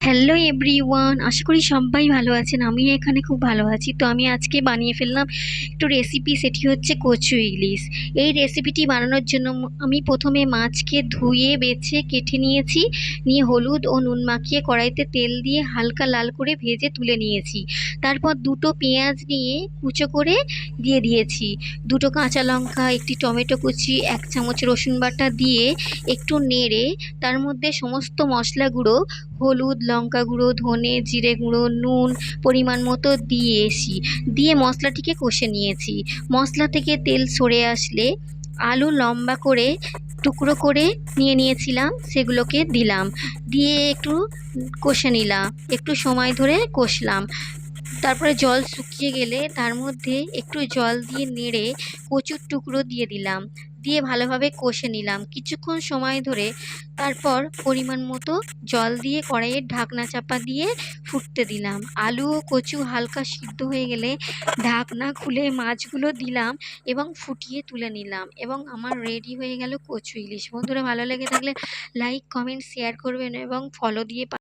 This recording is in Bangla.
হ্যালো এভরিওয়ান, আশা করি সবাই ভালো আছেন। আমিও এখানে খুব ভালো আছি। তো আমি আজকে বানিয়ে ফেললাম একটু রেসিপি, সেটি হচ্ছে কচু ইলিশ। এই রেসিপিটি বানানোর জন্য আমি প্রথমে মাছকে ধুয়ে বেছে কেটে নিয়েছি। নিয়ে হলুদ ও নুন মাখিয়ে কড়াইতে তেল দিয়ে হালকা লাল করে ভেজে তুলে নিয়েছি। তারপর দুটো পেঁয়াজ নিয়ে কুচো করে দিয়ে দিয়েছি। দুটো কাঁচা লঙ্কা, একটি টমেটো কুচি, 1 চামচ রসুন বাটা দিয়ে একটু নেড়ে তার মধ্যে সমস্ত মশলা গুঁড়ো, হলুদ, লঙ্কা গুঁড়ো, ধনে জিরে গুঁড়ো, নুন পরিমাণ মতো দিয়ে মশলাটিকে কষে নিয়েছি। মশলা থেকে তেল সরে আসলে আলু লম্বা করে টুকরো করে নিয়েছিলাম, সেগুলোকে দিলাম। দিয়ে একটু কষে নিলাম, একটু সময় ধরে কষলাম। তারপরে জল শুকিয়ে গেলে তার মধ্যে একটু জল দিয়ে নেড়ে কচুর টুকরো দিয়ে দিলাম। দিয়ে ভালোভাবে কষে নিলাম কিছুক্ষণ সময় ধরে। তারপর পরিমাণ মতো জল দিয়ে কড়াইয়ের ঢাকনা চাপা দিয়ে ফুটতে দিলাম। আলু ও কচু হালকা সিদ্ধ হয়ে গেলে ঢাকনা খুলে মাছগুলো দিলাম এবং ফুটিয়ে তুলে নিলাম, এবং আমার রেডি হয়ে গেল কচু ইলিশ। বন্ধুরা, ভালো লেগে থাকলে লাইক, কমেন্ট, শেয়ার করবেন এবং ফলো দিয়ে